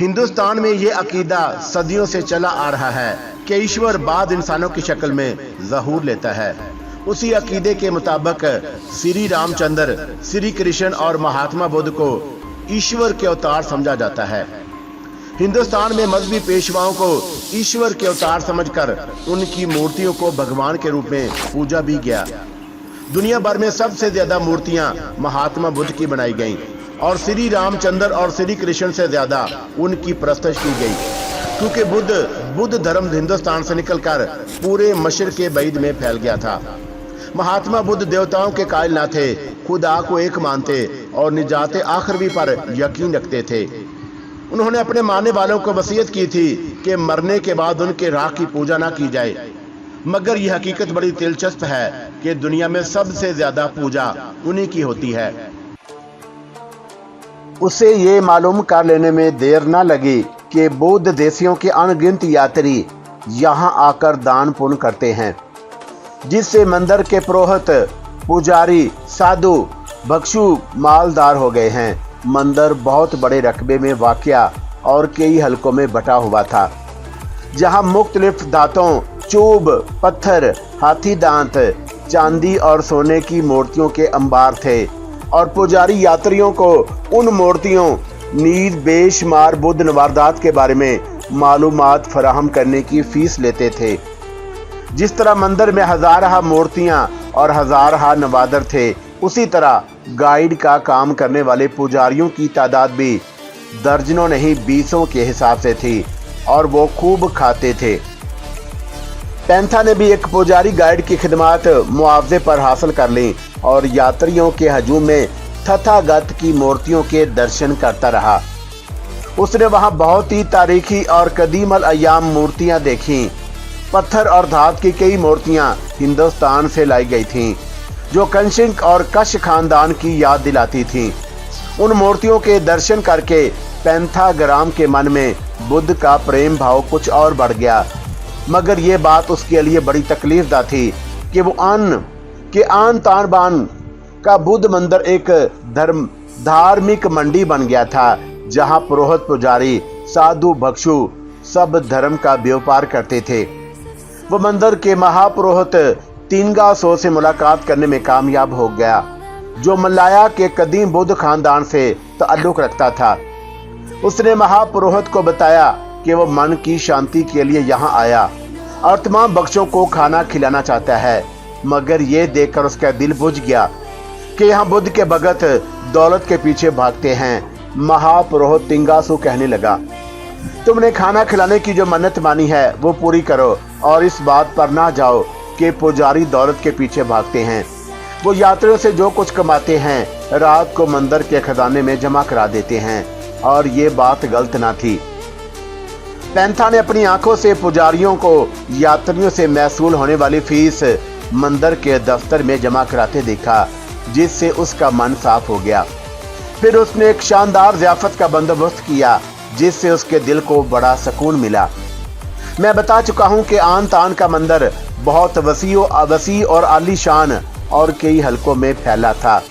हिंदुस्तान में ये अकीदा सदियों से चला आ रहा है कि ईश्वर बाद इंसानों की शक्ल में ज़हूर लेता है। उसी अकीदे के मुताबिक श्री रामचंद्र, श्री कृष्ण और महात्मा बुद्ध को ईश्वर के अवतार समझा जाता है। हिंदुस्तान में मजहबी पेशवाओं को ईश्वर के अवतार समझकर उनकी मूर्तियों को भगवान के रूप में पूजा भी गया। दुनिया भर में सबसे ज्यादा मूर्तियां महात्मा बुद्ध की बनाई गईं और श्री रामचंद्र और श्री कृष्ण से ज्यादा उनकी प्रस्तुत की गई, क्योंकि बुद्ध धर्म हिंदुस्तान से निकलकर पूरे मशरिक़ बैद में फैल गया था। महात्मा बुद्ध देवताओं के कायल न थे, खुदा को एक मानते और निजात आखिरवी पर यकीन रखते थे। उन्होंने अपने मानने वालों को वसीयत की थी कि मरने के बाद उनके राख की पूजा ना की जाए, मगर यह हकीकत बड़ी दिलचस्प है कि दुनिया में सबसे ज्यादा पूजा उन्हीं की होती है। उसे ये मालूम कर लेने में देर न लगी कि बौद्ध देशियों के अनगिनत यात्री यहाँ आकर दान पुण्य करते हैं, जिससे मंदिर के पुरोहित, पुजारी, साधु, भिक्षु मालदार हो गए हैं। मंदिर बहुत बड़े रकबे में वाक़या और कई हलकों में बटा हुआ था, जहाँ मुख्तलिफ धातों, चूब, पत्थर, हाथी दांत, चांदी और सोने की मूर्तियों के अंबार थे और पुजारी यात्रियों को उन मूर्तियों नीज बेशुमार बुद्ध नवारदात के बारे में मालूमात फराहम करने की फीस लेते थे। जिस तरह मंदिर में हजारहा मूर्तियां और हजारहा नवादर थे, उसी तरह गाइड का काम करने वाले पुजारियों की तादाद भी दर्जनों नहीं 20 के हिसाब से थी और वो खूब खाते थे। पैंथा ने भी एक पुजारी गाइड की खिदमात मुआवजे पर हासिल कर ली और यात्रियों के हजूम में तथागत की मूर्तियों के दर्शन करता रहा। उसने वहां बहुत ही तारीखी और कदीम अल अय्याम मूर्तियां देखीं। पत्थर और धात की कई मूर्तियां हिंदुस्तान से लाई गई थीं, जो कंशिंक और कश खानदान की याद दिलाती थीं। उन मूर्तियों के दर्शन करके पैंथाग्राम के मन में बुद्ध का प्रेम भाव कुछ और बढ़ गया, मगर ये बात उसके लिए बड़ी तकलीफदा थी कि वो आन तान बान का बुद्ध मंदिर एक धार्मिक मंडी बन गया था, जहां पुरोहित, पुजारी, साधु, भिक्षु सब धर्म का व्यापार करते थे। वो मंदिर के महापुरोहित तिंगासो से मुलाकात करने में कामयाब हो गया, जो मलाया के कदीम बुद्ध खानदान से ताल्लुक रखता था। उसने महापुरोहित को बताया कि वो मन की शांति के लिए यहाँ आया और तमाम बख्शों को खाना खिलाना चाहता है, मगर ये देखकर उसका दिल बुझ गया कि यहाँ बुद्ध के भगत दौलत के पीछे भागते हैं। महापुरोहित तिंगासु कहने लगा, तुमने खाना खिलाने की जो मन्नत मानी है वो पूरी करो और इस बात पर ना जाओ कि पुजारी दौलत के पीछे भागते हैं। वो यात्रियों से जो कुछ कमाते हैं रात को मंदिर के खजाने में जमा करा देते हैं, और ये बात गलत ना थी। पैंथा ने अपनी आंखों से पुजारियों को यात्रियों से महसूल होने वाली फीस मंदिर के दफ्तर में जमा कराते देखा, जिससे उसका मन साफ हो गया। फिर उसने एक शानदार ज़ियाफत का बंदोबस्त किया, जिससे उसके दिल को बड़ा सुकून मिला। मैं बता चुका हूँ कि आन तान का मंदिर बहुत वसी और आलीशान और कई हलकों में फैला था।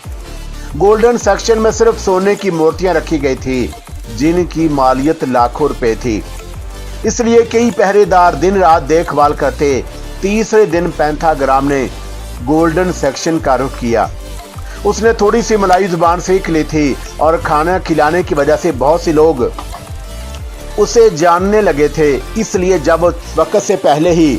गोल्डन सेक्शन में सिर्फ सोने की मूर्तियां रखी गई थी, जिनकी मालियत लाखों रुपए थी। इसलिए कई पहरेदार दिन रात देखभाल करते। तीसरे दिन पैंथाग्राम ने गोल्डन सेक्शन का रुख किया। उसने थोड़ी सी मलाई जुबान सीख ली थी और खाना खिलाने की वजह से बहुत से लोग उसे जानने लगे थे। इसलिए जब वक्त से पहले ही,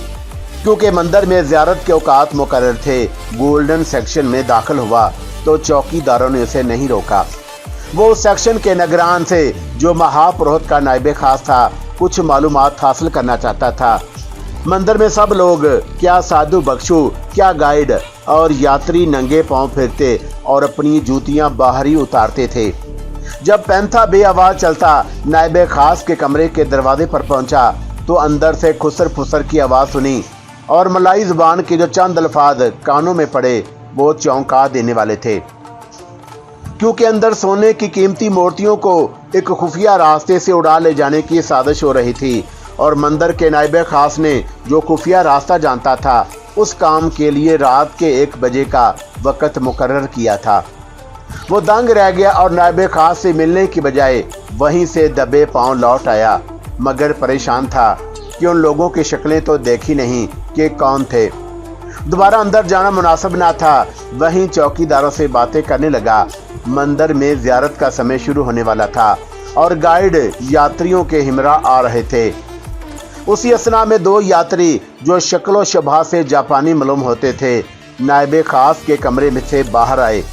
क्योंकि मंदिर में ज़ियारत के औकात मुकर्रर थे, गोल्डन सेक्शन में दाखिल हुआ तो चौकीदारों ने उसे नहीं रोका। वो उस सेक्शन के निगरान से, जो महापुरोहित का नायब खास था, कुछ मालूमात हासिल करना चाहता था। मंदिर में सब लोग, क्या साधु भिक्षु, क्या गाइड और यात्री नंगे पांव फिरते और अपनी जूतियां बाहर ही उतारते थे। जब पैंथा बेआवाज चलता नायब खास के कमरे के दरवाजे पर पहुंचा तो अंदर से खुसर फुसर की आवाज सुनी और मलाई जुबान के जो चंद अल्फाज कानों में पड़े वो चौंका देने वाले थे, क्योंकि अंदर सोने की कीमती मूर्तियों को एक खुफिया रास्ते से उड़ा ले जाने की साजिश हो रही थी और मंदिर के नायब खास ने जो खुफिया रास्ता जानता था, उस काम के लिए रात के 1 बजे का वक़्त मुकर्रर किया था। वो दंग रह गया और नायबे खास से मिलने की बजाय वहीं से दबे पांव लौट आया, मगर परेशान था कि उन लोगों की शक्लें तो देखी नहीं कि कौन थे। दोबारा अंदर जाना मुनासिब ना था। वहीं चौकीदारों से बातें करने लगा। मंदिर में ज़ियारत का समय शुरू होने वाला था और गाइड यात्रियों के हिमरा आ रहे थे। उसी असना में दो यात्री जो शक्लो शबा से जापानी मालूम होते थे, नायबे खास के कमरे में से बाहर आए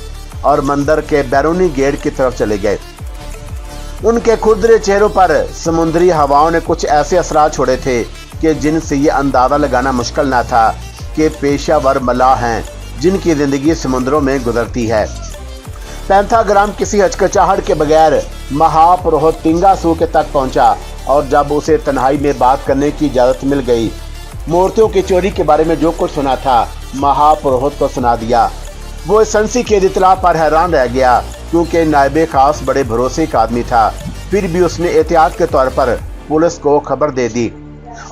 और मंदिर के बैरूनी गेट की तरफ चले गए। उनके खुरदरे चेहरों पर समुद्री हवाओं ने कुछ ऐसे असरार छोड़े थे कि जिनसे ये अंदाजा लगाना मुश्किल ना था कि पेशावर मलाह हैं जिनकी जिंदगी समुद्रों में गुजरती है। पेंथाग्राम किसी हचकचाहट के बगैर महापुरोहित तिंगासू के तक पहुंचा और जब उसे तन्हाई में बात करने की इजाजत मिल गई, मूर्तियों की चोरी के बारे में जो कुछ सुना था महापुरोहित को सुना दिया। वो इस सनसनीखेज इत्तला पर हैरान रह गया, क्योंकि नायबे खास बड़े भरोसे का आदमी था। फिर भी उसने एहतियात के तौर पर पुलिस को खबर दे दी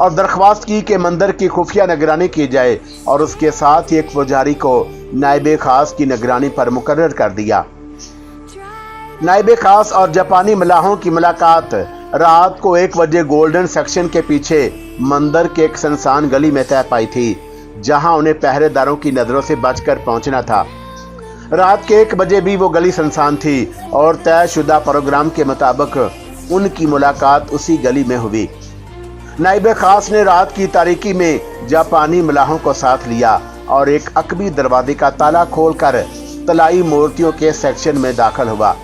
और दरख्वास्त की कि मंदिर की खुफिया निगरानी की जाए और उसके साथ ही एक पुजारी को नायबे खास की निगरानी पर मुकर्रर कर दिया। नायबे खास और जापानी मलाहों की मुलाकात रात को 1 बजे गोल्डन सेक्शन के पीछे मंदिर के एक सुनसान गली में तय पाई थी, जहां उन्हें पहरेदारों की नजरों से बचकर पहुंचना था। रात के 1 बजे भी वो गली सुनसान थी और तयशुदा प्रोग्राम के मुताबिक उनकी मुलाकात उसी गली में हुई। नायबे खास ने रात की तारीकी में जापानी मलाहों को साथ लिया और एक अकबी दरवाजे का ताला खोलकर तलाई मूर्तियों के सेक्शन में दाखिल हुआ।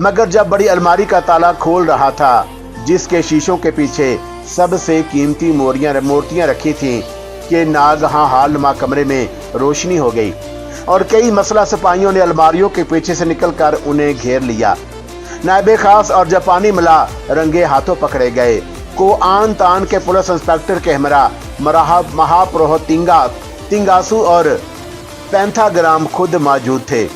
मगर जब बड़ी अलमारी का ताला खोल रहा था, जिसके शीशों के पीछे सबसे कीमती मूर्तियां रखी थीं, कि नागहां हालनुमा कमरे में रोशनी हो गई और कई मसला सिपाहियों ने अलमारियों के पीछे से निकलकर उन्हें घेर लिया। नायबे खास और जापानी मलाह रंगे हाथों पकड़े गए। को आन तान के पुलिस इंस्पेक्टर के हमरा महापुरोहित तिंगासू और पेंथाग्राम खुद मौजूद थे।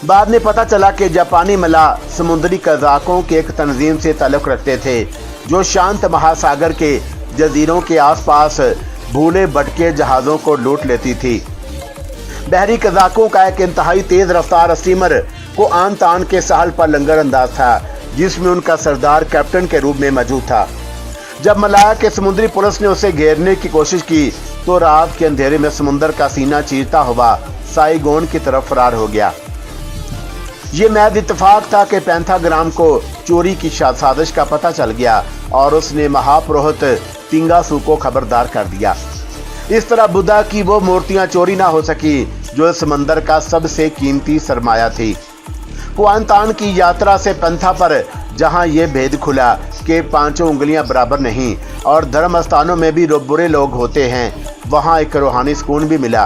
बाद में पता चला कि जापानी मलाह समुद्री कज़ाकों की एक तंजीम से ताल्लुक रखते थे, जो शांत महासागर के जजीरों के आसपास भूले भटके जहाज़ों को लूट लेती थी। बहरी कज़ाकों का एक इंतहाई तेज रफ्तार स्टीमर को आन तान के साहल पर लंगर अंदाज था, जिसमें उनका सरदार कैप्टन के रूप में मौजूद था। जब मलाया के समुद्री पुलिस ने उसे घेरने की कोशिश की तो रात के अंधेरे में समुद्र का सीना चीरता हुआ साइगोन की तरफ फरार हो गया। ये महज इत्तेफाक था कि पेंथाग्राम को चोरी की साजिश का पता चल गया और उसने महापुरोहित तिंगासू को खबरदार कर दिया। इस तरह बुद्धा की वो मूर्तियां चोरी ना हो सकी जो समंदर का सबसे कीमती सरमाया थी। कुआंतान की यात्रा से पंथा पर जहां ये भेद खुला कि 5 उंगलियां बराबर नहीं और धर्म स्थानों में भी बुरे लोग होते हैं, वहां एक रूहानी सुकून भी मिला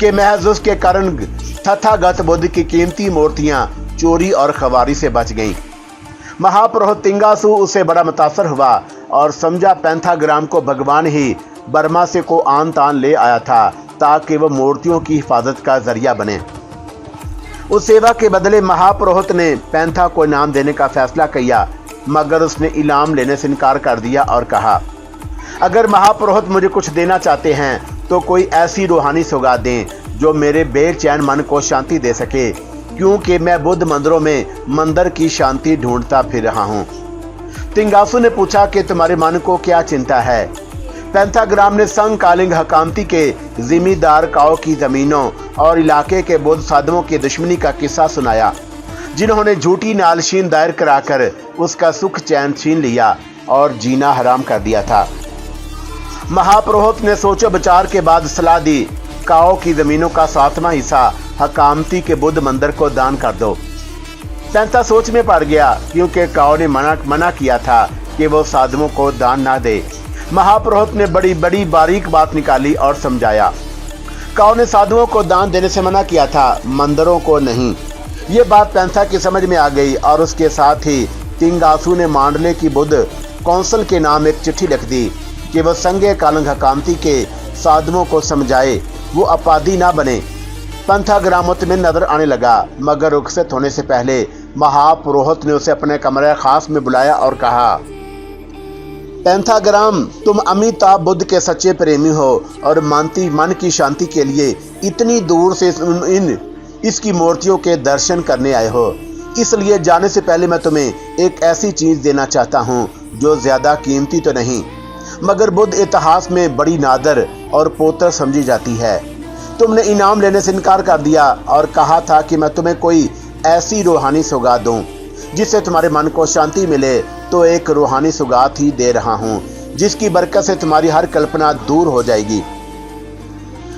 कि महज उसके कारण तथागत बुद्ध की कीमती मूर्तियां चोरी और खवारी से बच गईं। महापुरोहित तिंगासू उससे बड़ा मुतासर हुआ और समझा पेंथाग्राम को भगवान ही बर्मा से को आन तान ले आया था ताकि वह मूर्तियों की हिफाजत का जरिया बने। उस सेवा के बदले महापुरोहित ने पेंथा को इनाम देने का फैसला किया, मगर उसने इनाम लेने से इनकार कर दिया और कहा, अगर महापुरोहित मुझे कुछ देना चाहते हैं तो कोई ऐसी रूहानी सौगात दें जो मेरे बेचैन मन को शांति दे सके, क्योंकि मैं बुद्ध मंदिरों में मंदिर की शांति ढूंढता फिर रहा हूँ। तिंगासू ने पूछा कि तुम्हारे मन को क्या चिंता है। पेंथाग्राम ने संगकालिंग हकामती के जिम्मेदार काओ की जमीनों और इलाके के बौद्ध साधुओं की दुश्मनी का किस्सा सुनाया, जिन्होंने झूठी नालशीन दायर कराकर उसका सुख चैन छीन लिया और जीना हराम कर दिया था। महापुरोहित ने सोचो विचार के बाद सलाह दी, काओ की जमीनों का 7वां हिस्सा हकामती के बुद्ध मंदिर को दान कर दो। पेंथा सोच में पड़ गया, क्योंकि काओ ने मना किया था कि वो साधुओं को दान ना दे। महापुरोहित ने बड़ी बड़ी बारीक बात निकाली और समझाया। काओ ने साधुओं को दान देने से मना किया था, मंदिरों को नहीं। ये बात पेंथा की समझ में आ गई और उसके साथ ही तिंगासू ने मांडले की बुद्ध कौंसिल के नाम एक चिट्ठी लिख दी कि वह संगे कालंग हकामती के साधुओं को समझाए वो अपादी ना बने। पेंथाग्राम मुतमिन नजर आने लगा, मगर रुखसत होने से पहले महापुरोहित ने उसे अपने कमरे खास में बुलाया और कहा, पेंथाग्राम, तुम अमिताभ बुद्ध के सच्चे प्रेमी हो और मन की शांति के लिए इतनी दूर से इन इसकी मूर्तियों के दर्शन करने आए हो, इसलिए जाने से पहले मैं तुम्हें एक ऐसी चीज देना चाहता हूँ जो ज्यादा कीमती तो नहीं, मगर बुद्ध इतिहास में बड़ी नादर और पोतर समझी जाती है। तुमने इनाम लेने से इनकार कर दिया और कहा था कि मैं तुम्हें कोई ऐसी रूहानी सौगात दूं जिससे तुम्हारे मन को शांति मिले, तो एक रूहानी सौगात ही दे रहा हूं जिसकी बरकत से तुम्हारी हर कल्पना दूर हो जाएगी।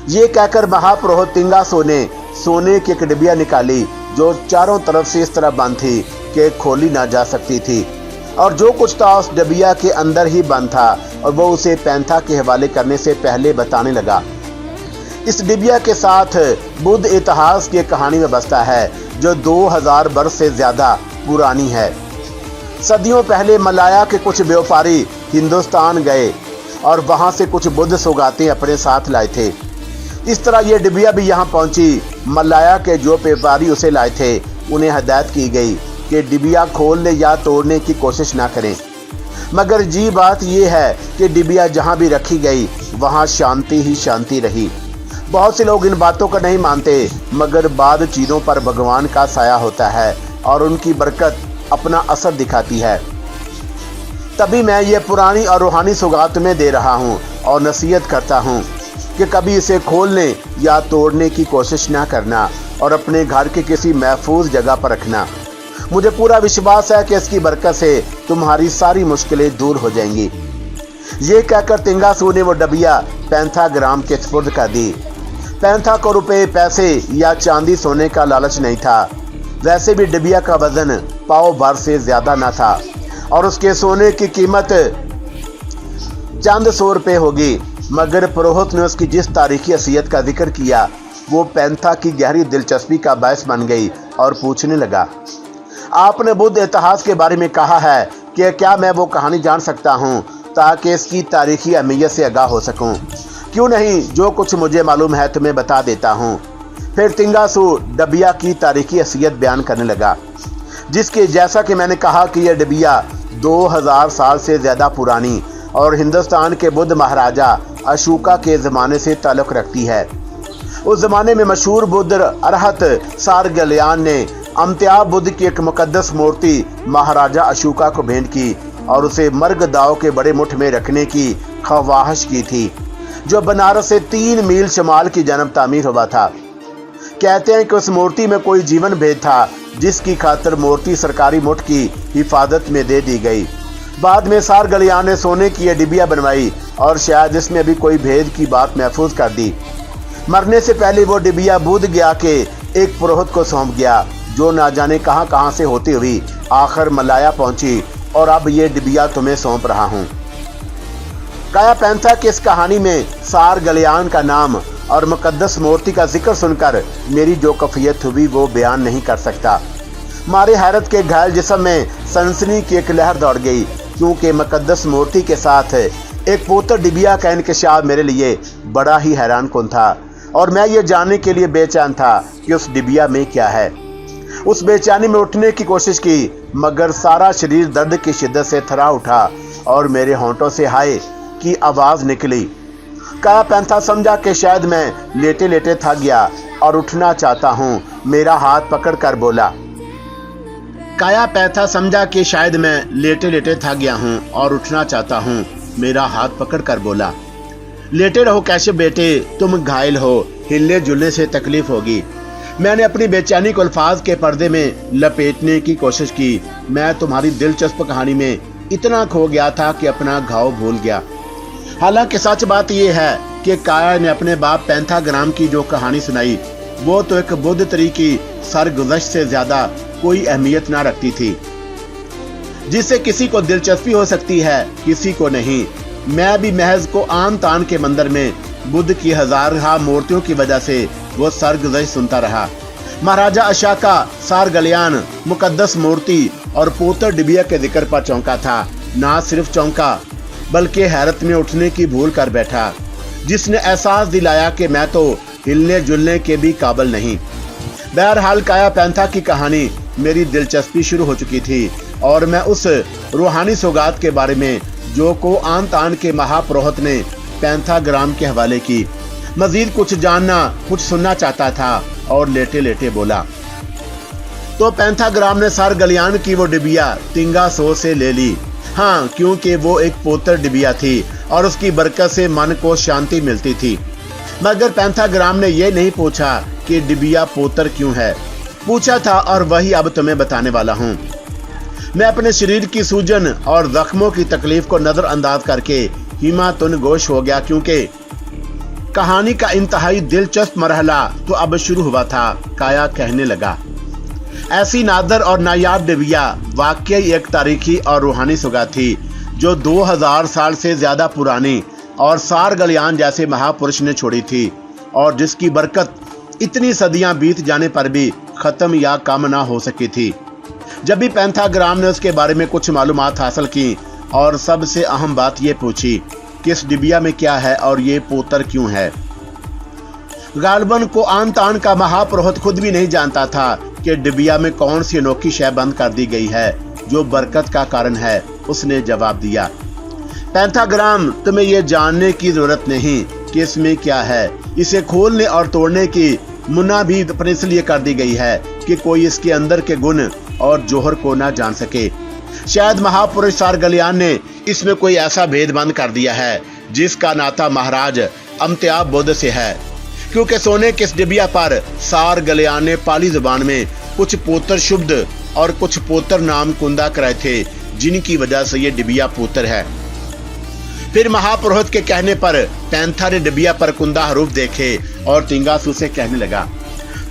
ये कहकर महापुरोहित तिंगासो ने सोने की एक डिबिया निकाली जो चारों तरफ से इस तरह बंद थी कि खोली ना जा सकती थी, और जो कुछ था उस डिबिया के अंदर ही बंद था, और वो उसे पैंथा के हवाले करने से पहले बताने लगा। इस डिबिया के साथ बुद्ध इतिहास की कहानी में बसता है जो 2000 वर्ष से ज्यादा पुरानी है। सदियों पहले मलाया के कुछ व्यापारी हिंदुस्तान गए और वहां से कुछ बुद्ध सौगातें अपने साथ लाए थे। इस तरह ये डिबिया भी यहाँ पहुंची। मलाया के जो व्यापारी उसे लाए थे उन्हें हदायत की गई कि डिबिया खोलने या तोड़ने की कोशिश ना करें, मगर जी बात यह है कि डिबिया जहाँ भी रखी गई वहाँ शांति ही शांति रही। बहुत से लोग इन बातों को नहीं मानते, मगर बाद चीज़ों पर भगवान का साया होता है और उनकी बरकत अपना असर दिखाती है। तभी मैं ये पुरानी और रूहानी सौगात में दे रहा हूँ और नसीहत करता हूँ कि कभी इसे खोलने या तोड़ने की कोशिश ना करना और अपने घर के किसी महफूज जगह पर रखना। मुझे पूरा विश्वास है कि इसकी बरकत से तुम्हारी सारी मुश्किलें दूर हो जाएंगी। ये कहकर तिंगासो ने वो डबिया पैंथा ग्राम के सुपुर्द कर दी। पैंथा को रुपए, पैसे या चांदी सोने का लालच नहीं था। वैसे भी डिबिया का वजन पाव भर से ज्यादा न था और उसके सोने की कीमत चंद 100 रुपये होगी, मगर पुरोहित ने उसकी जिस तारीखी हैसियत का जिक्र किया वो पैंथा की गहरी दिलचस्पी का बायस बन गई और पूछने लगा, आपने बुद्ध इतिहास के बारे में कहा है कि क्या मैं वो कहानी जान सकता हूँ ताकि इसकी तारीखी अहमियत से आगाह हो सकूँ? क्यों नहीं, जो कुछ मुझे मालूम है तुम्हें बता देता हूँ। फिर तिंगासो डबिया की तारीखी हैसियत बयान करने लगा, जिसके जैसा कि मैंने कहा कि यह डबिया 2000 साल से ज़्यादा पुरानी और हिंदुस्तान के बुद्ध महाराजा अशोका के ज़माने से ताल्लुक़ रखती है। उस ज़माने में मशहूर बुद्ध अरहत सारगलियान ने अमिताभ बुद्ध की एक मुकद्दस मूर्ति महाराजा अशोका को भेंट की और उसे मर्ग दाव के बड़े मुठ में रखने की ख्वाहिश की थी, जो बनारस से 3 मील शमाल की जानब तामीर हुआ था। कहते हैं कि उस मूर्ति में कोई जीवन भेद था, जिसकी खातिर मूर्ति सरकारी मुठ की हिफाजत में दे दी गई। बाद में सारगलियान ने सोने की यह डिबिया बनवाई और शायद इसमें अभी कोई भेद की बात महफूज कर दी। मरने से पहले वो डिबिया बोध गया के एक पुरोहित को सौंप गया, जो ना जाने कहां से होती हुई आखिर मलाया पहुंची, और अब ये डिबिया तुम्हें सौंप रहा हूं। काया पैंथा की इस कहानी में सारगलियान का नाम और मुकद्दस मूर्ति का जिक्र सुनकर मेरी जो कैफियत हुई वो बयान नहीं कर सकता। मारे हैरत के घायल जिस्म में सनसनी की एक लहर दौड़ गई, क्योंकि मुकद्दस मूर्ति के साथ एक पोतर डिबिया का इंकशाफ मेरे लिए बड़ा ही हैरान कुन था, और मैं ये जानने के लिए बेचैन था कि उस डिबिया में क्या है। उस बेचैनी में उठने की कोशिश की, मगर सारा शरीर दर्द की शिद्दत से थरा उठा और मेरे होंठों से हाय की आवाज़ निकली। काया पैंथा समझा कि शायद मैं लेटे लेटे थक गया और उठना चाहता हूँ। मेरा हाथ पकड़ कर बोला, काया पैंथा समझा कि शायद मैं लेटे लेटे थक गया हूँ और उठना चाहता हूँ। मेरा हाथ पकड़ कर बोला, लेटे रहो कैसे बेटे, तुम घायल हो, हिलने जुलने से तकलीफ होगी। मैंने अपनी बेचैनी को अल्फाज के पर्दे में लपेटने की कोशिश की। मैं तुम्हारी दिलचस्प कहानी में इतना खो गया था कि अपना घाव भूल गया। हालांकि सच बात यह है कि काया ने अपने बाप पैंथा ग्राम की जो कहानी सुनाई वो तो एक बुद्ध तरीकी सरगुज़श्त से ज्यादा कोई अहमियत ना रखती थी, जिससे किसी को दिलचस्पी हो सकती है, किसी को नहीं। मैं भी महज को आन तान के मंदिर में बुद्ध की हजारहा मूर्तियों की वजह से वो सरगुज़श्त सुनता रहा। महाराजा अशोका सारगलियान मुकद्दस मूर्ति और पोतर डिबिया के जिक्र पर चौंका था। ना सिर्फ चौंका बल्कि हैरत में उठने की भूल कर बैठा, जिसने एहसास दिलाया कि मैं तो हिलने जुलने के भी काबिल नहीं। बहरहाल काया पैंथा की कहानी मेरी दिलचस्पी शुरू हो चुकी थी और मैं उस रूहानी सौगात के बारे में जो को आन तान के महापुरोहित ने पैंथा ग्राम के हवाले की मजीद कुछ जानना कुछ सुनना चाहता था और लेटे लेटे बोला। तो पेंथाग्राम ने सार गलियान की वो डिबिया तिंगासो से ले ली। हाँ, क्योंकि वो एक पोतर डिबिया थी और उसकी बरकत से मन को शांति मिलती थी। मगर पेंथाग्राम ने यह नहीं पूछा कि डिबिया पोतर क्यों है। पूछा था और वही अब तुम्हें बताने वाला हूँ। मैं अपने शरीर की सूजन और जख्मों की तकलीफ को नजरअंदाज करके हिमातुन गोश हो गया, क्योंकि कहानी का इंतहाई दिलचस्प मरहला तो अब शुरू हुआ था। काया कहने लगा, ऐसी नादर और नायाब डिबिया वाकई एक तारीखी और रूहानी सौगात थी जो 2000 साल से ज्यादा पुरानी और सार गलियान जैसे महापुरुष ने छोड़ी थी, और जिसकी बरकत इतनी सदियां बीत जाने पर भी खत्म या कम ना हो सकी थी। जब भी पेंथाग्राम ने उसके बारे में कुछ मालूमात हासिल की और सबसे अहम बात ये पूछी कि इस डिबिया में क्या है और ये पोतर क्यों है। गालबन को आन तान का महापुरोहित खुद भी नहीं जानता था कि डिबिया में कौन सी अनोखी शय बंद कर दी गई है जो बरकत का कारण है। उसने जवाब दिया, पेंथाग्राम, तुम्हें यह जानने की जरूरत नहीं कि इसमें क्या है। इसे खोलने और तोड़ने की मुन्ना भी अपने इसलिए कर दी गई है कि कोई इसके अंदर के गुण और जोहर को ना जान सके। शायद महापुरुष सार गलियान ने इसमें कोई ऐसा भेद बंद कर दिया है जिसका नाता महाराज अमिताभ बुद्ध से है, क्योंकि सोने के इस डिबिया पर सार गलियान ने पाली जुबान में कुछ पोतर शब्द और कुछ पोतर नाम कुंदा कराए थे, जिनकी वजह से ये डिबिया पोतर है। फिर महापुरोहित के कहने पर पैंथा ने डिबिया पर कुंदा हरूफ देखे और तिंगासू से कहने लगा,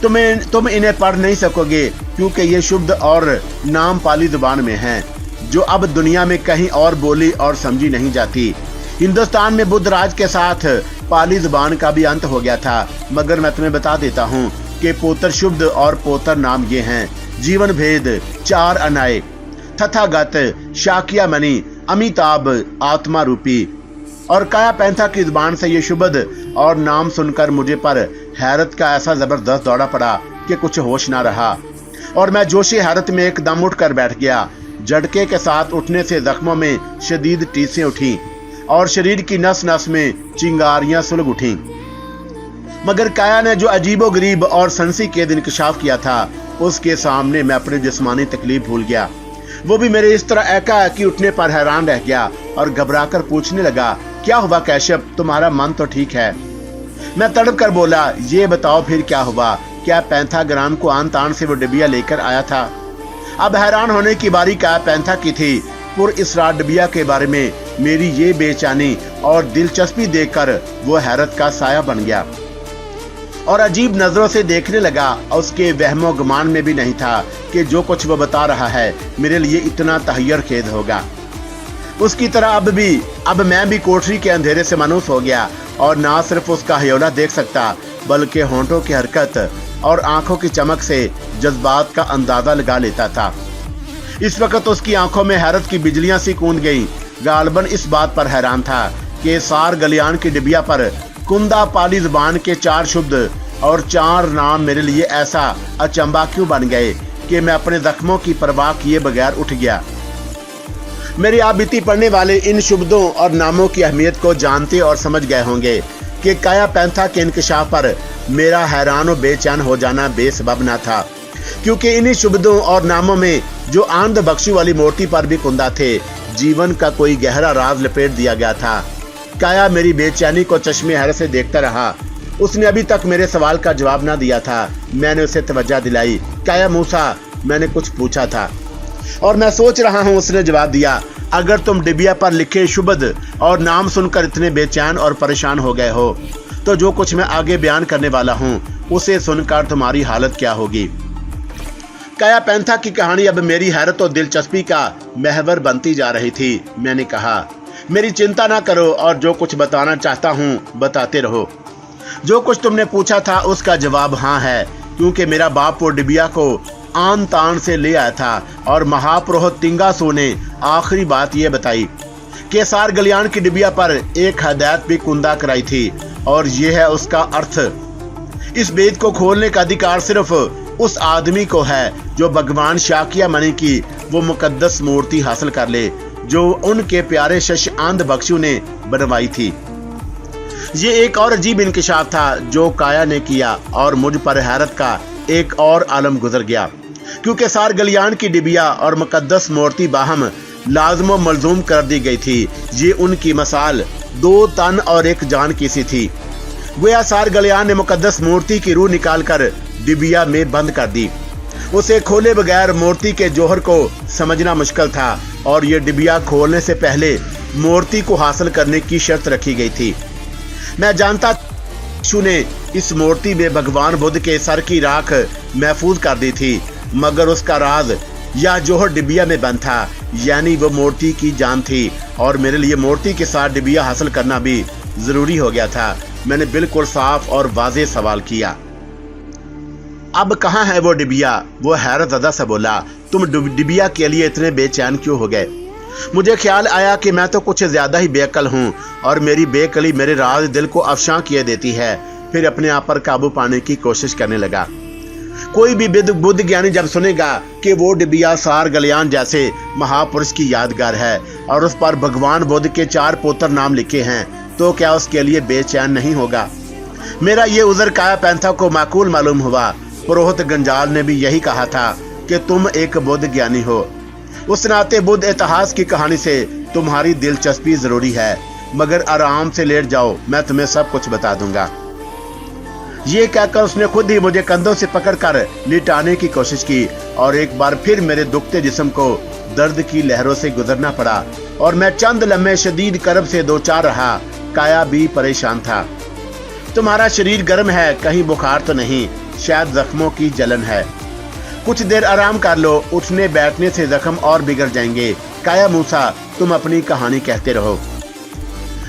तुम इन्हें पढ़ नहीं सकोगे, क्योंकि ये शब्द और नाम पाली जुबान में हैं, जो अब दुनिया में कहीं और बोली और समझी नहीं जाती। हिंदुस्तान में बुद्ध राज के साथ पाली जुबान का भी अंत हो गया था, मगर मैं तुम्हें बता देता हूँ कि पोतर शब्द और पोतर नाम ये हैं: जीवन भेद, चार अनाय, तथागत, शाक्यामणि, अमिताभ, आत्मा रूपी। और काया पैंथा की जुबान से ये शब्द और नाम सुनकर मुझे पर हैरत का ऐसा जबरदस्त दौड़ा पड़ा कि कुछ होश ना रहा, और मैं जोशी हैरत में एकदम उठकर बैठ गया। झटके के साथ उठने से जख्मों में शदीद टीसें उठी और शरीर की नस नस में चिंगारियां सुलग उठी। मगर काया ने जो अजीबोगरीब और सनसीखेज इंकशाफ किया था, उसके सामने मैं अपनी जिस्मानी तकलीफ भूल गया। वो भी मेरे इस तरह एकाएकी उठने पर हैरान रह गया और घबराकर पूछने लगा, क्या हुआ कैशव, तुम्हारा मन तो ठीक है? मैं तड़प कर बोला, ये बताओ फिर क्या हुआ? क्या पेंथाग्राम को आन तान से वो डिबिया लेकर आया था? अब हैरान होने की बारी का पैंथा की थी। पुर इसरार डिबिया के बारे में मेरी ये बेचैनी और दिलचस्पी देखकर वो हैरत का साया बन गया और अजीब नजरों से देखने लगा। उसके वहमो गुमान में भी नहीं था कि जो कुछ वो बता रहा है मेरे लिए इतना तहय्यर खेद होगा। उसकी तरह अब मैं भी कोठरी के अंधेरे से मानूस हो गया और ना सिर्फ उसका हयोला देख सकता, बल्कि होंठों की हरकत और आंखों की चमक से जज्बात का अंदाजा लगा लेता था। इस वक्त उसकी आंखों में हैरत की बिजलियां सी कूद गईं। गालबन इस बात पर हैरान था कि सार गलियान की डिबिया पर कुंदा पाली जुबान के 4 शब्द और 4 नाम मेरे लिए ऐसा अचंबा क्यों बन गए कि मैं अपने जख्मों की परवाह किए बगैर उठ गया। मेरी आप बीती पढ़ने वाले इन शब्दों और नामों की अहमियत को जानते और समझ गए होंगे कि काया पैंथा के इंकशाफ पर मेरा हैरान और बेचैन हो जाना बेसबब न था, क्योंकि इन्हीं शब्दों और नामों में जो आनंद बख्शू वाली मूर्ति पर भी कुंदा थे, जीवन का कोई गहरा राज लपेट दिया गया था। काया मेरी बेचैनी को चश्मे हैरत से देखता रहा। उसने अभी तक मेरे सवाल का जवाब ना दिया था। मैंने उसे तवज्जो दिलाई। काया मूसा, मैंने कुछ पूछा था और मैं सोच रहा हूँ, उसने जवाब दिया। अगर तुम डिबिया पर लिखे शब्द और नाम सुनकर इतने बेचैन और परेशान हो गए हो, तो जो कुछ मैं आगे बयान करने वाला हूँ उसे सुनकर तुम्हारी हालत क्या होगी। काया पैंथा की कहानी अब मेरी हैरत और दिलचस्पी का महवर बनती जा रही थी। मैंने कहा, मेरी चिंता ना करो और जो कुछ बताना चाहता हूँ बताते रहो। जो कुछ तुमने पूछा था उसका जवाब हाँ है, क्योंकि मेरा बाप वो डिबिया को आन तान से ले आया था और महापुरोहित तिंगासो ने आखिरी बात ये बताई कि सार गलियान की डिबिया पर एक हदायत भी कुंदा कराई थी, और ये है उसका अर्थ। इस भेद को खोलने का अधिकार सिर्फ उस आदमी को है जो भगवान शाक्यामणि की वो मुकद्दस मूर्ति हासिल कर ले जो उनके प्यारे शश आनंद बख्शू ने बनवाई थी। ये एक और अजीब इंकिशाफ था जो काया ने किया और मुझ पर हैरत का एक और आलम गुजर गया, क्योंकि सार गलियान की डिबिया और मुकद्दस मूर्ति बाहम लाजमो मलजूम कर दी गई थी। ये उनकी मसाल 2 तन और 1 जान की सी थी। गोया सार गलियान ने मुकद्दस मूर्ति की रूह निकालकर डिबिया में बंद कर दी। उसे खोले बगैर मूर्ति के जौहर को समझना मुश्किल था और ये डिबिया खोलने से पहले मूर्ति को हासिल करने की शर्त रखी गई थी। मैं जानता यीशु ने इस मूर्ति में भगवान बुद्ध के सर की राख महफूज कर दी थी, मगर उसका राज या जौहर डिबिया में बंद था, यानी वो मूर्ति की जान थी और मेरे लिए मूर्ति के साथ डिबिया हासिल करना भी जरूरी हो गया था। मैंने बिल्कुल साफ और वाज़ेह सवाल किया, अब कहाँ है वो डिबिया? वो हैरत ज़दा से बोला, तुम डिबिया के लिए इतने बेचैन क्यों हो गए? मुझे ख्याल आया कि मैं तो कुछ ज्यादा ही बेअक्ल हूँ और मेरी बेअक्ली मेरे राज दिल को अफशां किए देती है। फिर अपने आप पर काबू पाने की कोशिश करने लगा। कोई भी बुद्ध ज्ञानी जब सुनेगा कि वो डिबिया सार गलियान जैसे महापुरुष की यादगार है और उस पर भगवान बुद्ध के 4 पुत्र नाम लिखे हैं, तो क्या उसके लिए बेचैन नहीं होगा? मेरा ये उज़र काया पैंथा को माकूल मालूम हुआ। पुरोहित गंजाल ने भी यही कहा था कि तुम एक बुद्ध ज्ञानी हो। उस नाते बुद्ध इतिहास की कहानी से तुम्हारी दिलचस्पी जरूरी है, मगर आराम से लेट जाओ, मैं तुम्हें सब कुछ बता दूंगा। ये कहकर उसने खुद ही मुझे कंधों से पकड़कर लिटाने की कोशिश की और एक बार फिर मेरे दुखते जिस्म को दर्द की लहरों से गुजरना पड़ा और मैं चंद लम्हे शदीद करब से 2-4 रहा। काया भी परेशान था। तुम्हारा शरीर गर्म है, कहीं बुखार तो नहीं? शायद जख्मों की जलन है। कुछ देर आराम कर लो, उठने बैठने से जख्म और बिगड़ जाएंगे। काया मूसा, तुम अपनी कहानी कहते रहो।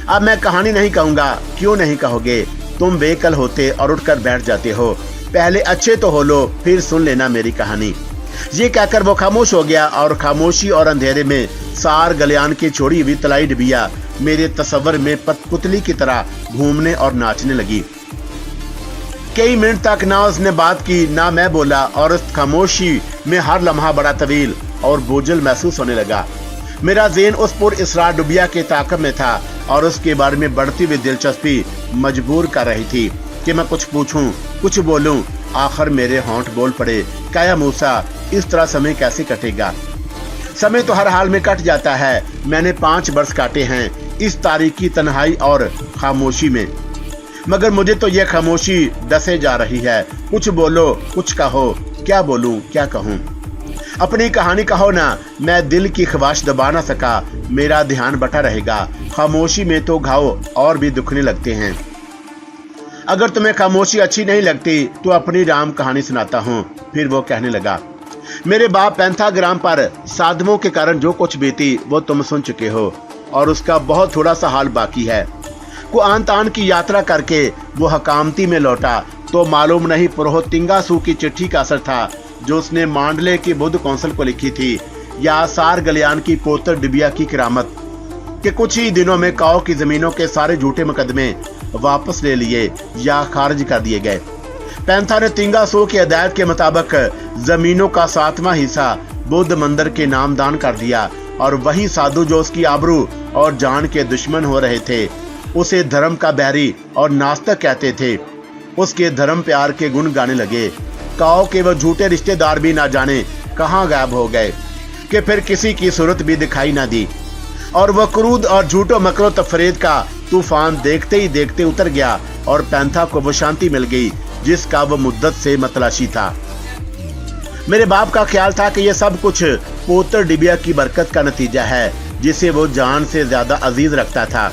अब मैं कहानी नहीं कहूँगा। क्यों नहीं कहोगे? तुम बेकल होते और उठकर बैठ जाते हो। पहले अच्छे तो हो लो, फिर सुन लेना मेरी कहानी। ये कहकर वो खामोश हो गया और खामोशी और अंधेरे में सार गलियान की छोड़ी हुई तलाई डिबिया मेरे तस्वर में पुतली की तरह घूमने और नाचने लगी। कई मिनट तक ना उसने बात की ना मैं बोला और उस खामोशी में हर लम्हा बड़ा तवील और बोझल महसूस होने लगा। मेरा ज़हन उस पुर इसरार डिबिया के ताक़ब में था और उसके बारे में बढ़ती हुई दिलचस्पी मजबूर कर रही थी कि मैं कुछ पूछूं, कुछ बोलूं। आखिर मेरे होंठ बोल पड़े, काया मूसा, इस तरह समय कैसे कटेगा? समय तो हर हाल में कट जाता है। मैंने 5 वर्ष काटे हैं इस तारीकी तन्हाई और खामोशी में, मगर मुझे तो यह खामोशी डसे जा रही है। कुछ बोलो, कुछ कहो। क्या बोलूं, क्या कहूं? अपनी कहानी कहो ना। मैं दिल की ख्वाहिश दबा ना सका। मेरा ध्यान बटा रहेगा। खामोशी में तो घाव और भी दुखने लगते हैं। अगर तुम्हें खामोशी अच्छी नहीं लगती तो अपनी राम कहानी सुनाता हूँ। फिर वो कहने लगा, मेरे बाप पैंथाग्राम पर साधवों के कारण जो कुछ बीती वो तुम सुन चुके हो और उसका बहुत थोड़ा सा हाल बाकी है। कुआन तान की यात्रा करके वो हकामती में लौटा तो मालूम नहीं पुरोहित तिंगासू की चिट्ठी का असर था जो उसने मांडले की बुद्ध कौंसिल को लिखी थी, या सार गलियान की पोतर डिबिया की करामत कि कुछ ही दिनों में काओ की जमीनों के सारे झूठे मुकदमे वापस ले लिए या खारिज कर दिए गए। पैंथा ने तिंगासू की हिदायत के मुताबिक जमीनों का 7वां हिस्सा बुद्ध मंदिर के नाम दान कर दिया और वही साधु जो उसकी आबरू और जान के दुश्मन हो रहे थे, उसे धर्म का बैरी और नास्तिक कहते थे, उसके धर्म प्यार के गुण गाने लगे। काओ के वो झूठे रिश्तेदार भी ना जाने कहाँ गायब हो गए कि फिर किसी की सूरत भी दिखाई ना दी और वह क्रूद और झूठो मकरो तफरीद का तूफान देखते ही देखते उतर गया और पैंथा को वो शांति मिल गई जिसका वो मुद्दत से मतलाशी था। मेरे बाप का ख्याल था कि यह सब कुछ पोतर डिबिया की बरकत का नतीजा है जिसे वो जान से ज्यादा अजीज रखता था।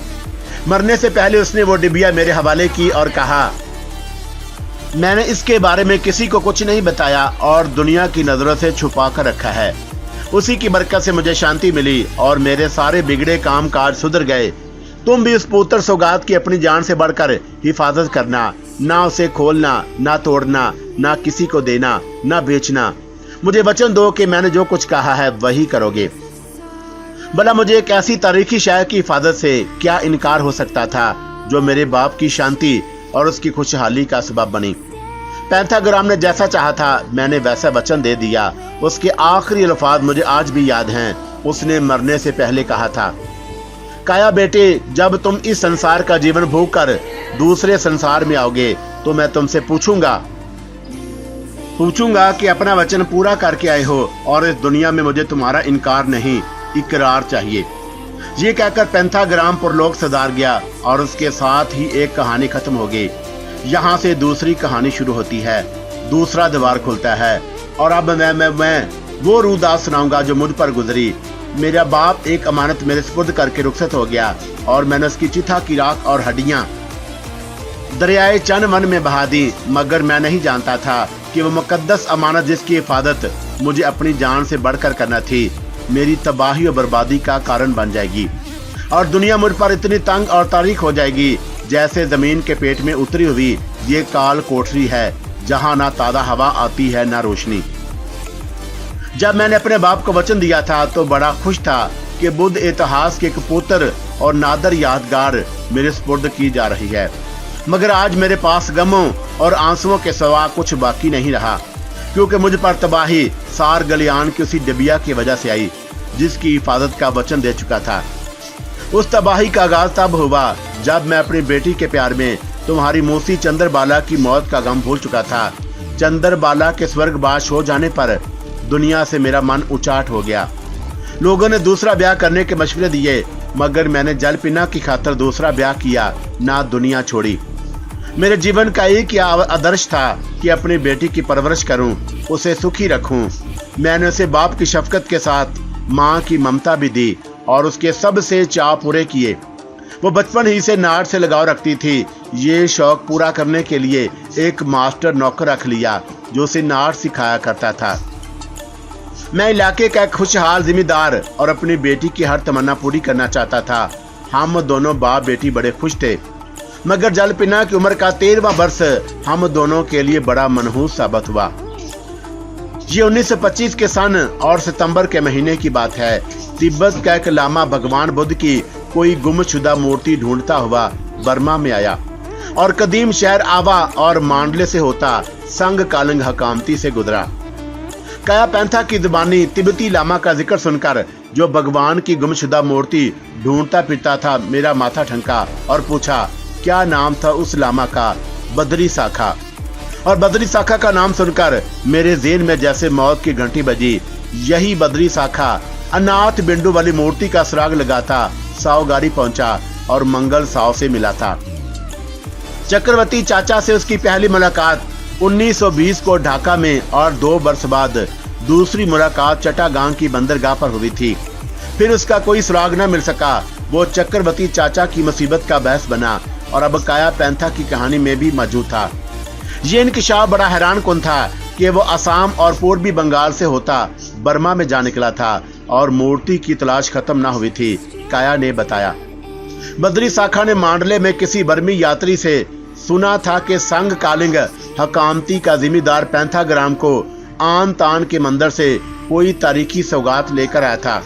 मरने से पहले उसने वो डिबिया मेरे हवाले की और कहा, मैंने इसके बारे में किसी को कुछ नहीं बताया और दुनिया की नजरों से छुपा कर रखा है। उसी की बरकत से मुझे शांति मिली और मेरे सारे बिगड़े काम काज सुधर गए। तुम भी उस पुत्र सौगात की अपनी जान से बढ़कर हिफाजत करना, ना उसे खोलना, ना तोड़ना, ना किसी को देना, ना बेचना। मुझे वचन दो कि मैंने जो कुछ कहा है वही करोगे। भला मुझे एक ऐसी तारीखी शायर की हिफाजत से क्या इनकार हो सकता था जो मेरे बाप की शांति और उसकी खुशहाली का सबब बनी। पैंथाग्राम ने जैसा चाहा था मैंने वैसा वचन दे दिया। उसके आखिरी अल्फाज मुझे आज भी याद हैं। उसने मरने से पहले कहा था, काया बेटे, जब तुम इस संसार का जीवन भोग कर दूसरे संसार में आओगे तो मैं तुमसे पूछूंगा कि अपना वचन पूरा करके आए हो, और इस दुनिया में मुझे तुम्हारा इनकार नहीं, इकरार चाहिए। ये कहकर पेंथाग्राम परलोक सदार गया और उसके साथ ही एक कहानी खत्म हो गई। यहाँ से दूसरी कहानी शुरू होती है, दूसरा द्वार खुलता है और अब मैं वो रूहदास सुनाऊंगा जो मुझ पर गुजरी। मेरा बाप एक अमानत मेरे सुपुर्द करके रुखसत हो गया और मैंने उसकी चिता की राख और हड्डियां दरियाए चन वन में बहा दी, मगर मैं नहीं जानता था कि वो मुकद्दस अमानत जिसकी हिफाजत मुझे अपनी जान से बढ़कर करना थी, मेरी तबाही और बर्बादी का कारण बन जाएगी और दुनिया मुझ पर इतनी तंग और तारीख हो जाएगी जैसे जमीन के पेट में उतरी हुई ये काल कोठरी है जहाँ ना ताज़ा हवा आती है ना रोशनी। जब मैंने अपने बाप को वचन दिया था तो बड़ा खुश था कि बुद्ध इतिहास के एक पुत्र और नादर यादगार मेरे सुपुर्द की जा रही है, मगर आज मेरे पास गमों और आंसुओं के सिवा कुछ बाकी नहीं रहा, क्योंकि मुझ पर तबाही सार गलियान की उसी डिबिया की वजह से आई जिसकी हिफाजत का वचन दे चुका था। उस तबाही का आगाज तब हुआ जब मैं अपनी बेटी के प्यार में तुम्हारी मौसी चंद्रबाला की मौत का गम भूल चुका था। चंद्रबाला के स्वर्गवास हो जाने पर दुनिया से मेरा मन उचाट हो गया। लोगों ने दूसरा ब्याह करने के मशवरे दिए, मगर मैंने जलपिना की खातर दूसरा ब्याह किया, ना दुनिया छोड़ी। मेरे जीवन का एक ही आदर्श था कि अपनी बेटी की परवरिश करूं, उसे सुखी रखूं। मैंने उसे बाप की शफकत के साथ माँ की ममता भी दी और उसके सबसे चाव पूरे किए। वो बचपन ही से नाट से लगाव रखती थी। ये शौक पूरा करने के लिए एक मास्टर नौकर रख लिया जो उसे नाट सिखाया करता था। मैं इलाके का एक खुशहाल जिम्मेदार और अपनी बेटी की हर तमन्ना पूरी करना चाहता था। हम दोनों बाप बेटी बड़े खुश थे, मगर जलपिना की उम्र का 13वां वर्ष हम दोनों के लिए बड़ा मनहूस साबित हुआ। ये 1925 के सन और सितंबर के महीने की बात है। तिब्बत का एक लामा भगवान बुद्ध की कोई गुमशुदा मूर्ति ढूंढता हुआ बर्मा में आया और कदीम शहर आवा और मांडले से होता संग कालंग हकामती से गुजरा। काया पैंथा की जुबानी तिब्बती लामा का जिक्र सुनकर जो भगवान की गुमशुदा मूर्ति ढूंढता फिरता था, मेरा माथा ठनका और पूछा क्या नाम था उस लामा का। बद्री साखा। और बद्री साखा का नाम सुनकर मेरे ज़हन में जैसे मौत की घंटी बजी। यही बद्री साखा अनाथ बिंदु वाली मूर्ति का सुराग लगाता सावगारी पहुंचा और मंगल साव से मिला था। चक्रवर्ती चाचा से उसकी पहली मुलाकात 1920 को ढाका में और 2 वर्ष बाद दूसरी मुलाकात चट्टागांग की बंदरगाह पर हुई थी। फिर उसका कोई सुराग न मिल सका। वो चक्रवर्ती चाचा की मुसीबत का बहस बना और अब काया पैंथा की कहानी में भी मौजूद था। ये इंकिशाफ बड़ा हैरान कुन था कि वो असम और पूर्वी बंगाल से होता बर्मा में जा निकला था और मूर्ति की तलाश खत्म ना हुई थी। काया ने बताया, बद्री साखा ने मांडले में किसी बर्मी यात्री से सुना था कि संग कालिंग हकामती का जिम्मेदार पैंथाग्राम को आन तान के मंदिर से कोई तारीखी सौगात लेकर आया था।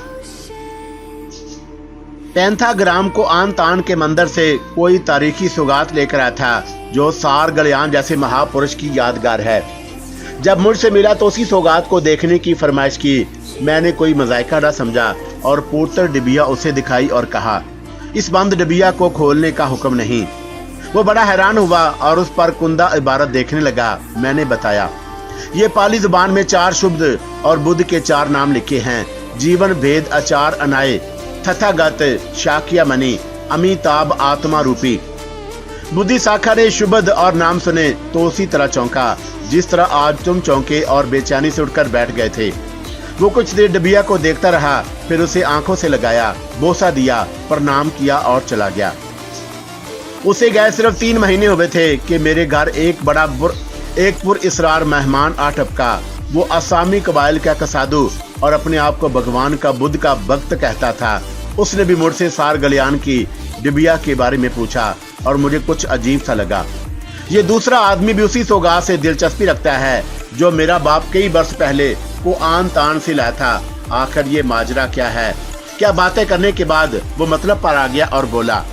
पैंथाग्राम को आन तान के मंदिर से कोई तारीखी सौगात लेकर आया था जो सार गलियान जैसे महापुरुष की यादगार है। जब मुझसे मिला तो उसी सौगात को देखने की फरमाइश की। मैंने कोई मजाइका न समझा और पुत्र डिबिया उसे दिखाई और कहा, इस बंद डिबिया को खोलने का हुक्म नहीं। वो बड़ा हैरान हुआ और उस पर कुंदा इबारत देखने लगा। मैंने बताया, ये पाली जुबान में 4 शब्द और बुद्ध के 4 नाम लिखे हैं, जीवन भेद आचार अनाय तथागत शाक्या मणि अमिताभ आत्मा रूपी। बुद्धि साखा ने शुभद और नाम सुने तो उसी तरह चौंका जिस तरह आज तुम चौंके और बेचैनी से उठकर बैठ गए थे। वो कुछ देर डिबिया को देखता रहा, फिर उसे आंखों से लगाया, बोसा दिया, प्रणाम किया और चला गया। उसे गए सिर्फ 3 महीने हुए थे कि मेरे घर एक पुर इसरार मेहमान आ टपका। वो असामी कबाइल का कसादू और अपने आप को भगवान का बुद्ध का भक्त कहता था। उसने भी मुझसे सार गलियान की डिबिया के बारे में पूछा और मुझे कुछ अजीब सा लगा। ये दूसरा आदमी भी उसी सौगात से दिलचस्पी रखता है जो मेरा बाप कई वर्ष पहले को आन तान से लाया था। आखिर ये माजरा क्या है? क्या बातें करने के बाद वो मतलब पर आ गया और बोला,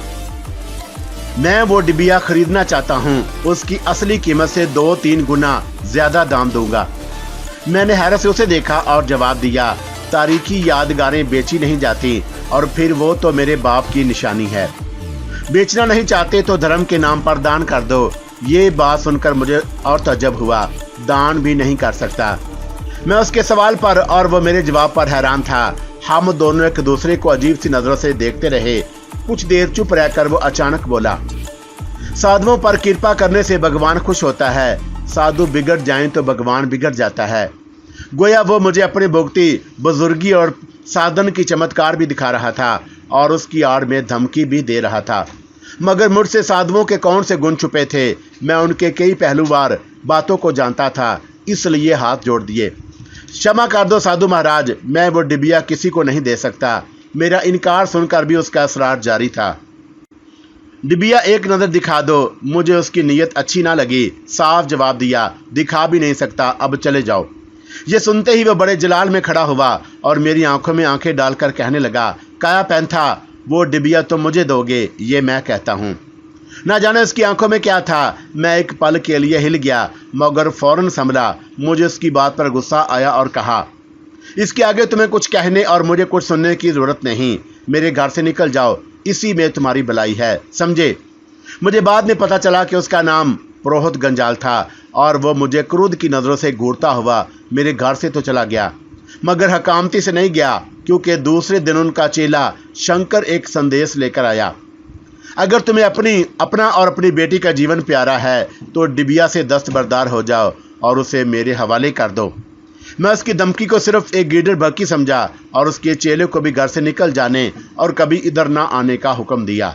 मैं वो डिबिया खरीदना चाहता हूँ, उसकी असली कीमत से 2-3 गुना ज्यादा दाम दूंगा। मैंने हैरत से उसे देखा और जवाब दिया, तारीखी यादगारें बेची नहीं जाती, और फिर वो तो मेरे बाप की निशानी है। बेचना नहीं चाहते तो धर्म के नाम पर दान कर दो। ये बात सुनकर मुझे और ताज्जुब हुआ। दान भी नहीं कर सकता। मैं उसके सवाल पर और वो मेरे जवाब पर हैरान था। हम दोनों एक दूसरे को अजीब सी नजरों से देखते रहे। कुछ देर चुप रहकर वो अचानक बोला, साधुओं पर कृपा करने से भगवान खुश होता है। साधु बिगड़ जाएं तो भगवान बिगड़ जाता है। गोया वो मुझे अपनी भुगती बुजुर्गी और साधन की चमत्कार भी दिखा रहा था और उसकी आड़ में धमकी भी दे रहा था। मगर मुझसे साधुओं के कौन से गुण छुपे थे? मैं उनके कई पहलूवार बातों को जानता था, इसलिए हाथ जोड़ दिए। क्षमा कर दो साधु महाराज, मैं वो डिबिया किसी को नहीं दे सकता। मेरा इनकार सुनकर भी उसका असरार जारी था। डिबिया एक नज़र दिखा दो। मुझे उसकी नीयत अच्छी ना लगी। साफ जवाब दिया, दिखा भी नहीं सकता, अब चले जाओ। ये सुनते ही वह बड़े जलाल में खड़ा हुआ और मेरी आंखों में आंखें डालकर कहने लगा, काया पैंथा, वो डिबिया तो मुझे दोगे, ये मैं कहता हूँ। ना जाने उसकी आंखों में क्या था। मैं एक पल के लिए हिल गया, मगर फौरन संभला। मुझे उसकी बात पर गुस्सा आया और कहा, इसके आगे तुम्हें कुछ कहने और मुझे कुछ सुनने की जरूरत नहीं। मेरे घर से निकल जाओ, इसी में तुम्हारी भलाई है, समझे? मुझे बाद में पता चला कि उसका नाम पुरोहित गंजाल था और वो मुझे क्रोध की नज़रों से घूरता हुआ मेरे घर से तो चला गया, मगर हकामती से नहीं गया, क्योंकि दूसरे दिन उनका चेला शंकर एक संदेश लेकर आया। अगर तुम्हें अपना और अपनी बेटी का जीवन प्यारा है तो डिबिया से दस्तबरदार हो जाओ और उसे मेरे हवाले कर दो। मैं उसकी धमकी को सिर्फ एक गीदड़ भड़की समझा और उसके चेले को भी घर से निकल जाने और कभी इधर ना आने का हुक्म दिया।